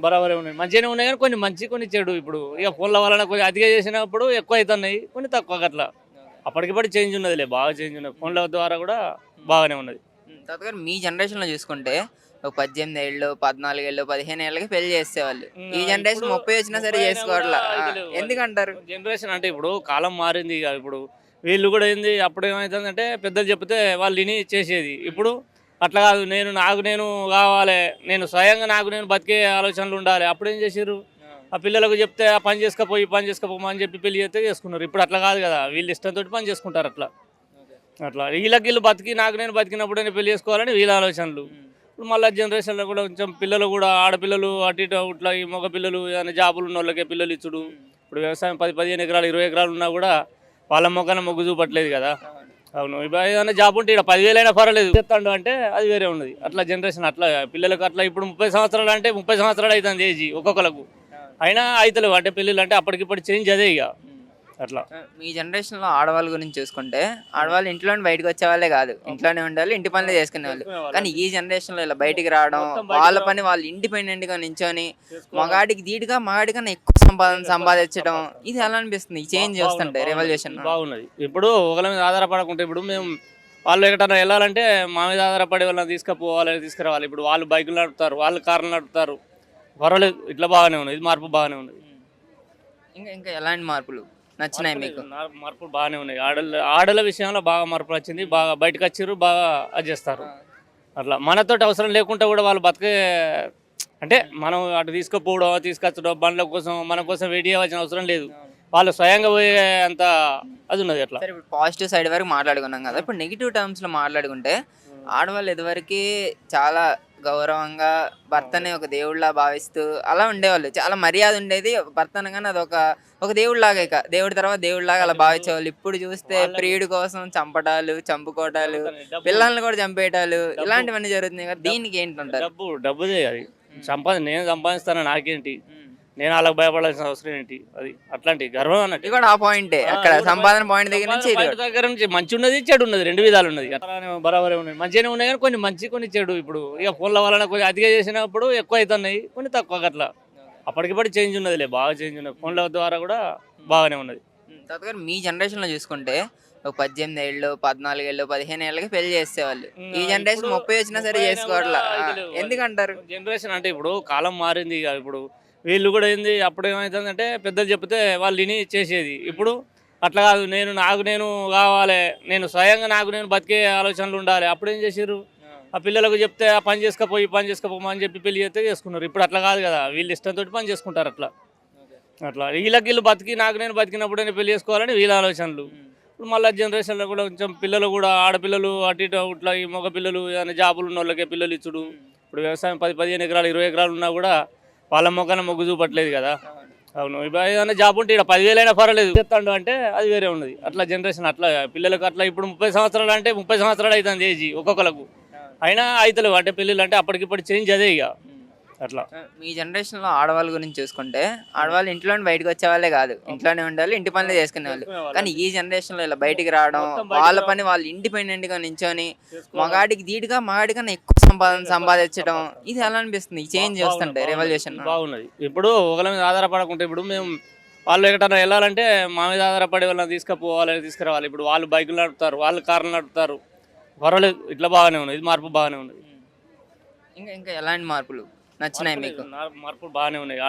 బరాబరే ఉన్నాయి. మంచిగానే ఉన్నాయి కానీ కొన్ని మంచి కొన్ని చెడు. ఇప్పుడు ఇక ఫోన్ల వలన కొంచెం అతిగా చేసినప్పుడు ఎక్కువ అవుతున్నాయి, కొన్ని తక్కువ అట్లా. అప్పటికిప్పటి చేంజ్ ఉన్నదిలే, బాగా చేంజ్ ఉన్నది. ఫోన్ల ద్వారా కూడా బాగానే ఉన్నది. తాతగారు మీ జనరేషన్‌లో చూసుకుంటే ఒక 18 ఏళ్ళు, 14 ఏళ్ళు, 15 ఏళ్ళకి పెళ్లి చేసేవాళ్ళు. ఈ ఇప్పుడు జనరేషన్ 30 వచ్చినా సరే 30 అయినా కూడా చేసుకోవట్లా. అయితలేవు అది. ఎందుకంటారు? జనరేషన్ అంటే ఇప్పుడు కాలం మారింది ఇక. ఇప్పుడు వీళ్ళు కూడా ఏంది, అప్పుడు ఏమవుతుందంటే పెద్దలు చెప్తే వాళ్ళు విని చేసేది. ఇప్పుడు అట్లా కాదు, నాకు నేను కావాలి, నేను స్వయంగా నాకు నేను బతికే ఆలోచనలు ఉండాలి. అప్పుడు ఏం చేసిర్రు, ఆ పిల్లలకు చెప్తే ఆ పని చేసుకపోయి పని చేసుకోపోమని చెప్పి పెళ్లి చేస్తే చేసుకున్నారు. ఇప్పుడు అట్లా కాదు కదా, వీళ్ళు ఇష్టంతో పని చేసుకుంటారు అట్లా. అట్లా వీళ్ళు బతికి నాకు నేను బతికినప్పుడు నేను పెళ్లి చేసుకోవాలని వీళ్ళ ఆలోచనలు. ఇప్పుడు మళ్ళీ జనరేషన్లో కూడా కొంచెం పిల్లలు కూడా, ఆడపిల్లలు అటు ఇటు ఇట్లా, ఈ మగ పిల్లలు ఏదైనా జాబులు ఉన్న వాళ్ళకే పిల్లలు ఇచ్చుడు. ఇప్పుడు వ్యవసాయం 10-15 ఎకరాలు 20 ఎకరాలు ఉన్నా కూడా వాళ్ళ మొక్కన మొగ్గు చూపట్లేదు కదా. అవును, ఇప్పుడు ఏదైనా జాబ్ ఉంటే ఇక్కడ 10,000 అయినా పర్వాలేదు చెప్తాడు అంటే అది వేరే ఉన్నది. అట్లా జనరేషన్ అట్లా పిల్లలకు అట్లా. ఇప్పుడు 30 సంవత్సరాలు అంటే 30 సంవత్సరాలు అవుతుంది ఏజ్ ఒక్కొక్కలకు. అయినా అవుతలేవు అంటే పెళ్ళిళ్ళు అంటే అప్పటికిప్పటి చేంజ్ అదే ఇక అట్లా. మీ జనరేషన్‌లో ఆడవాళ్ళ గురించి చూసుకుంటే, ఆడవాళ్ళు ఇంట్లో నుండి బయటకి వచ్చేవాళ్ళే కాదు. ఇంట్లోనే ఉండాలి, ఇంటి పనులే చేసుకునేవాళ్ళు. కానీ ఈ జనరేషన్‌లో ఇలా బయటికి రావడం, మొత్తం బయటికి వాళ్ళ రావడం, పని వాళ్ళు ఇండిపెండెంట్‌గా నించొని, చేసుకోవడం. మగాడికి ధీటుగా మగాడికన్నా ఎక్కువ సంపాదించడం, ఇది ఎలా అనిపిస్తుంది? ఈ చేంజ్ చూస్తుంటే రెవల్యూషన్. బాగున్నది. ఇప్పుడు ఒకళ్ళ మీద ఆధారపడకుంటే, ఇప్పుడు మేము వాళ్ళు ఎక్కడన్నా వెళ్ళాలంటే మా మీద ఆధారపడి వాళ్ళని తీసుకుపోవాలి, తీసుకురావాలి. ఇప్పుడు వాళ్ళు బైకులు నడుపుతారు, వాళ్ళు కార్లు నడుపుతారు, పర్వాలేదు. ఇట్లా బాగానే ఉన్నది, ఇది మార్పు బాగానే ఉన్నది. ఇంకా ఇంకా ఎలాంటి మార్పులు నచ్చినాయి మీకు? మార్పులు బాగానే ఉన్నాయి. ఆడల విషయంలో బాగా మార్పులు వచ్చింది. బాగా బయటకు వచ్చారు, బాగా అది చేస్తారు. అట్లా మనతోటి అవసరం లేకుండా కూడా వాళ్ళు బతికే, అంటే మనం అటు తీసుకుపోవడం తీసుకొచ్చడం బండ్ల కోసం మన కోసం వెయిట్ చేయవలసిన అవసరం లేదు. వాళ్ళు స్వయంగా పోయే అంత అది ఉన్నది అట్లా. సరే, ఇప్పుడు పాజిటివ్ సైడ్ వరకు మాట్లాడుకున్నాం కదా. ఇప్పుడు నెగిటివ్ టర్మ్స్‌లో మాట్లాడుకుంటే, ఆడవాళ్ళు ఇదివరకి చాలా గౌరవంగా భర్తని ఒక దేవుడిలా భావిస్తూ అలా ఉండేవాళ్ళు. చాలా మర్యాద ఉండేది. భర్త అనగానే ఒక దేవుడిలాగా, ఇక దేవుడి తర్వాత దేవుడిలాగా అలా భావించేవాళ్ళు. ఇప్పుడు చూస్తే ప్రియుడి కోసం చంపడాలు, చంపుకోవడాలు, పిల్లల్ని కూడా చంపేయటాలు, ఇలాంటివన్నీ జరుగుతున్నాయి కదా. దీనికి ఏంటంటారు? డబ్బుదే అది. నేను సంపాదిస్తాను నాకేంటి, నేను వాళ్ళకి భయపడాల్సిన అవసరం ఏంటి, అది అట్లాంటి గర్వం అన్నట్టు. ఇది కూడా ఆ పాయింటే. అక్కడ సంపాదన పాయింట్ దగ్గర నుంచి ఇది కూడా. దగ్గర నుంచి మంచి ఉన్నది, చెడు ఉన్నది, రెండు విధాలు ఉన్నది. అట్లానే బరాబరే ఉన్నాయి. మంచిగానే ఉన్నాయి కానీ కొన్ని మంచి కొన్ని చెడు. ఇప్పుడు ఇక ఫోన్ల వలన కొంచెం అతిగా చేసినప్పుడు ఎక్కువ అవుతున్నాయి, కొన్ని తక్కువ అట్లా. అప్పటికిప్పటి చేంజ్ ఉన్నదిలే, బాగా చేంజ్ ఉన్నది. ఫోన్ల ద్వారా కూడా బాగానే ఉన్నది. తాతగారు మీ జనరేషన్‌లో చూసుకుంటే ఒక 18 ఏళ్ళు, 14 ఏళ్ళు, 15 ఏళ్ళకి పెళ్లి చేసేవాళ్ళు. ఈ జనరేషన్ ఇప్పుడు 30 వచ్చినా సరే 30 అయినా చేసుకోవట్లా. కూడా అయితలేవు అది. ఎందుకంటారు? జనరేషన్ అంటే ఇప్పుడు కాలం మారింది ఇక. ఇప్పుడు వీళ్ళు కూడా ఏంది, అప్పుడు ఏమవుతుందంటే పెద్దలు చెప్తే వాళ్ళు విని చేసేది. ఇప్పుడు అట్లా కాదు, నాకు నేను కావాలి, నేను స్వయంగా నాకు నేను బతికే ఆలోచనలు ఉండాలి. అప్పుడు ఏం చేసిర్రు, ఆ పిల్లలకు చెప్తే ఆ పని చేసుకపోయి పని చేసుకోపోమని చెప్పి పెళ్లి చేస్తే చేసుకున్నారు. ఇప్పుడు అట్లా కాదు కదా, వీళ్ళు ఇష్టంతో పని చేసుకుంటారు అట్లా. అట్లా వీళ్ళు బతికి నాకు నేను బతికినప్పుడు నేను పెళ్లి చేసుకోవాలని వీళ్ళ ఆలోచనలు. ఇప్పుడు మళ్ళీ జనరేషన్లో కూడా కొంచెం పిల్లలు కూడా, ఆడపిల్లలు అటు ఇటు ఇట్లా, ఈ మగ పిల్లలు ఏదైనా జాబులు ఉన్న వాళ్ళకే పిల్లలు ఇచ్చుడు. ఇప్పుడు వ్యవసాయం 10-15 ఎకరాలు 20 ఎకరాలు ఉన్నా కూడా వాళ్ళ మొక్కన మొగ్గు చూపట్లేదు కదా. అవును, ఇప్పుడు ఏదైనా జాబ్ ఉంటే ఇక్కడ 10,000 అయినా పర్వాలేదు చెప్తాడు అంటే అది వేరే ఉన్నది. అట్లా జనరేషన్ అట్లా పిల్లలకు అట్లా. ఇప్పుడు 30 సంవత్సరాలు అంటే 30 సంవత్సరాలు అవుతుంది ఏజ్ ఒక్కొక్కలకు. అయినా అవుతలేవు అంటే పెళ్ళిళ్ళు అంటే అప్పటికిప్పటి చేంజ్ అదే ఇక అట్లా. మీ జనరేషన్‌లో ఆడవాళ్ళ గురించి చూసుకుంటే, ఆడవాళ్ళు ఇంట్లో నుండి బయటకి వచ్చేవాళ్ళే కాదు. ఇంట్లోనే ఉండాలి, ఇంటి పనులే చేసుకునేవాళ్ళు. కానీ ఈ జనరేషన్‌లో ఇలా బయటికి రావడం, మొత్తం బయటికి వాళ్ళ రావడం, పని వాళ్ళు ఇండిపెండెంట్‌గా నించొని, చేసుకోవడం. మగాడికి ధీటుగా మగాడికన్నా ఎక్కువ సంపాదించడం, ఇది ఎలా అనిపిస్తుంది? ఈ చేంజ్ చూస్తుంటే రెవల్యూషన్. బాగున్నది. ఇప్పుడు ఒకళ్ళ మీద ఆధారపడకుంటే, ఇప్పుడు మేము వాళ్ళు ఎక్కడన్నా వెళ్ళాలంటే మా మీద ఆధారపడి వాళ్ళని తీసుకుపోవాలి, తీసుకురావాలి. ఇప్పుడు వాళ్ళు బైకులు నడుపుతారు, వాళ్ళు కార్లు నడుపుతారు, పర్వాలేదు. ఇట్లా బాగానే ఉన్నది, ఇది మార్పు బాగానే ఉన్నది. ఇంకా ఇంకా ఎలాంటి మార్పులు నచ్చినాయి మీకు? మార్పులు బాగానే ఉన్నాయి.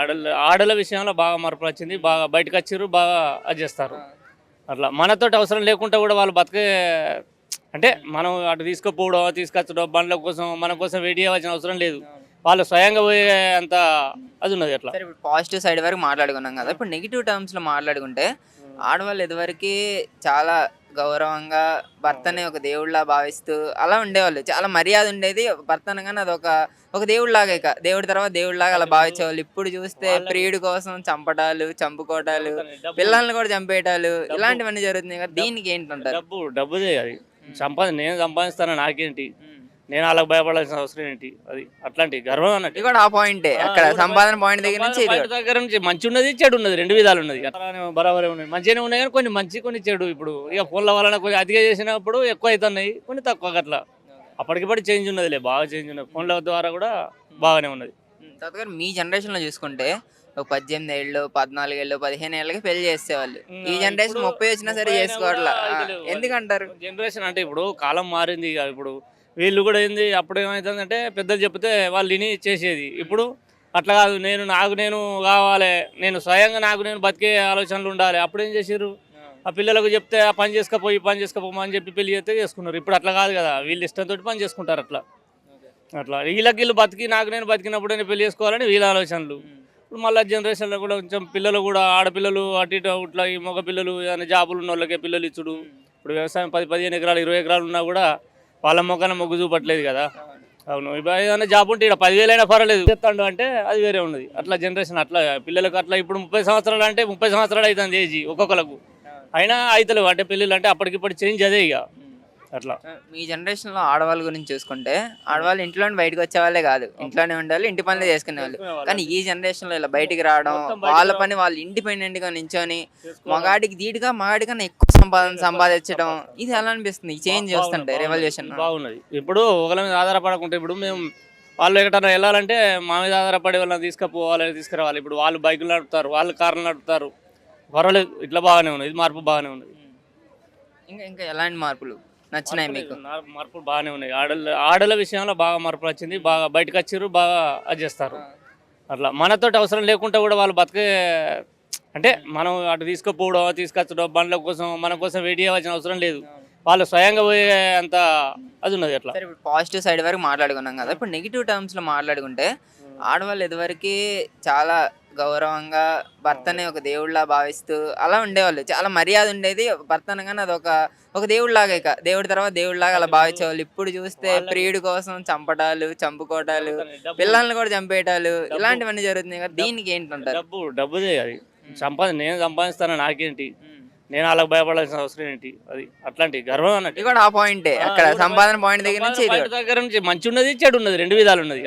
ఆడల విషయంలో బాగా మార్పులు వచ్చింది. బాగా బయటకు వచ్చారు, బాగా అది చేస్తారు. అట్లా మనతోటి అవసరం లేకుండా కూడా వాళ్ళు బతికే, అంటే మనం అటు తీసుకుపోవడం తీసుకొచ్చడం బండ్ల కోసం మన కోసం వెయిట్ చేయవలసిన అవసరం లేదు. వాళ్ళు స్వయంగా పోయే అంత అది ఉన్నది అట్లా. సరే, ఇప్పుడు పాజిటివ్ సైడ్ వరకు మాట్లాడుకున్నాం కదా. ఇప్పుడు నెగిటివ్ టర్మ్స్‌లో మాట్లాడుకుంటే, ఆడవాళ్ళు ఇదివరకి చాలా గౌరవంగా భర్తని ఒక దేవుడిలా భావిస్తూ అలా ఉండేవాళ్ళు. చాలా మర్యాద ఉండేది. భర్త అనగానే ఒక దేవుడిలాగా, ఇక దేవుడి తర్వాత దేవుడిలాగా అలా భావించేవాళ్ళు. ఇప్పుడు చూస్తే ప్రియుడి కోసం చంపడాలు, చంపుకోవడాలు, పిల్లల్ని కూడా చంపేయటాలు, ఇలాంటివన్నీ జరుగుతున్నాయి కదా. దీనికి ఏంటంటారు? డబ్బుదే అది. నేను సంపాదిస్తాను నాకేంటి, నేను వాళ్ళకి భయపడాల్సిన అవసరం ఏంటి, అది అట్లాంటి గర్వం అన్నట్టు. ఇది కూడా ఆ పాయింటే. అక్కడ సంపాదన పాయింట్ దగ్గర నుంచి ఇది కూడా. దగ్గర నుంచి మంచి ఉన్నది, చెడు ఉన్నది, రెండు విధాలు ఉన్నది. అట్లానే బరాబరే ఉన్నాయి. మంచిగానే ఉన్నాయి కానీ కొన్ని మంచి కొన్ని చెడు. ఇప్పుడు ఇక ఫోన్ల వలన కొంచెం అతిగా చేసినప్పుడు ఎక్కువ అవుతున్నాయి, కొన్ని తక్కువ అట్లా. అప్పటికిప్పటి చేంజ్ ఉన్నదిలే, బాగా చేంజ్ ఉన్నది. ఫోన్ల ద్వారా కూడా బాగానే ఉన్నది. తాతగారు మీ జనరేషన్లో చూసుకుంటే ఒక 18 ఏళ్ళు 14 ఏళ్ళు 15 ఏళ్ళకి పెళ్లి చేసేవాళ్ళు. ఈ జనరేషన్ ఇప్పుడు 30 వచ్చినా సరే 30 అయినా చేసుకోవట్లా. కూడా ఇది లేవు. ఎందుకంటారు? జనరేషన్ అంటే ఇప్పుడు కాలం మారింది ఇక. ఇప్పుడు వీళ్ళు కూడా ఏంది, అప్పుడు ఏమవుతుందంటే పెద్దలు చెప్తే వాళ్ళు విని చేసేది. ఇప్పుడు అట్లా కాదు, నేను కావాలి, నేను స్వయంగా నేను బతికే ఆలోచనలు ఉండాలి. అప్పుడు ఏం చేసారు, ఆ పిల్లలకు చెప్తే ఆ పని చేసుకపోయి పని చేసుకోమని చెప్పి పెళ్లి చేస్తే చేసుకున్నారు. ఇప్పుడు అట్లా కాదు కదా, వీళ్ళు ఇష్టంతో పని చేసుకుంటారు. అట్లా వీళ్ళు బతికి నేను బతికినప్పుడు నేను పెళ్లి చేసుకోవాలని వీళ్ళ ఆలోచనలు. ఇప్పుడు మళ్ళీ జనరేషన్లో కూడా కొంచెం పిల్లలు కూడా, ఆడపిల్లలు అటు ఇటు ఇట్లా, ఈ మగ పిల్లలు ఏదైనా జాబులు ఉన్న వాళ్ళకే పిల్లలు ఇచ్చుడు. ఇప్పుడు వ్యవసాయం 10-15 ఎకరాలు 20 ఎకరాలు ఉన్నా కూడా వాళ్ళ మొగ్గు చూపట్లేదు కదా. అవును, ఇప్పుడు ఏదైనా జాబ్ ఉంటే ఇక్కడ 10,000 అయినా పర్వాలేదు చెప్తాడు అంటే అది వేరే ఉన్నది. అట్లా జనరేషన్ అట్లా పిల్లలకు అట్లా. ఇప్పుడు 30 సంవత్సరాలు అంటే 30 సంవత్సరాలు అవుతుంది ఏజ్ ఒక్కొక్కలకు. అయినా అవుతలేవు అంటే పెళ్ళిళ్ళు అంటే అప్పటికిప్పుడు చేంజ్ అదే ఇక అట్లా. మీ జనరేషన్లో ఆడవాళ్ళ గురించి చూసుకుంటే ఆడవాళ్ళు ఇంట్లో నుండి బయటకు వచ్చేవాళ్ళే కాదు, ఇంట్లోనే ఉండేవాళ్ళు, ఇంటి పనులే చేసుకునేవాళ్ళు. కానీ ఈ జనరేషన్లో ఇలా బయటికి రావడం, వాళ్ళ పని వాళ్ళు ఇండిపెండెంట్గా నించొని మగాడికి మగాడికన్నా ఎక్కువ సంపాదించడం, ఇది ఎలా అనిపిస్తుంది ఈ చేంజ్ చూస్తుంటే రెవల్యూషన్? బాగున్నది. ఇప్పుడు ఒకళ్ళ మీద ఆధారపడకుంటే, ఇప్పుడు మేము వాళ్ళు ఎక్కడన్నా వెళ్ళాలంటే మా మీద ఆధారపడి వాళ్ళని తీసుకురావాలి. ఇప్పుడు వాళ్ళు బైకులు నడుపుతారు, వాళ్ళు కార్లు నడుపుతారు, పర్వాలేదు. ఇట్లా బాగానే ఉన్నది, ఇది మార్పు బాగానే ఉన్నది. ఇంకా ఎలాంటి మార్పులు నచ్చినాయి మీకు? మార్పులు బాగానే ఉన్నాయి. ఆడల విషయంలో బాగా మార్పులు వచ్చింది. బాగా బయటకు వచ్చారు, బాగా అది చేస్తారు. అట్లా మనతోటి అవసరం లేకుండా కూడా వాళ్ళు బతికే, అంటే మనం అటు తీసుకొచ్చడం బండ్ల కోసం మన కోసం వెయిట్ చేయవలసిన అవసరం లేదు. వాళ్ళు స్వయంగా పోయే అంత అది ఉన్నది. అట్లా సరే, ఇప్పుడు పాజిటివ్ సైడ్ వరకు మాట్లాడుకున్నాం కదా, ఇప్పుడు నెగిటివ్ టర్మ్స్లో మాట్లాడుకుంటే ఆడవాళ్ళు ఇదివరకు చాలా గౌరవంగా భర్తని ఒక దేవుడిలా భావిస్తూ అలా ఉండేవాళ్ళు. చాలా మర్యాద ఉండేది. భర్త అనగానే అది ఒక దేవుడిలాగా, ఇక దేవుడి తర్వాత దేవుడిలాగా అలా భావించేవాళ్ళు. ఇప్పుడు చూస్తే ప్రియుడి కోసం చంపుకోవటాలు, పిల్లల్ని కూడా చంపేయటాలు, ఇలాంటివన్నీ జరుగుతున్నాయి కదా, దీనికి ఏంటంటారు? డబ్బుదే అది. నేను సంపాదిస్తాను, నాకేంటి, నేను వాళ్ళకి భయపడాల్సిన అవసరం ఏంటి, అది అట్లాంటి గర్వం అన్నట్టు. ఇది కూడా ఆ పాయింటే, అక్కడ సంపాదన పాయింట్ దగ్గర నుంచి మంచి ఉన్నది చెడు ఉన్నది, రెండు విధాలు ఉన్నది.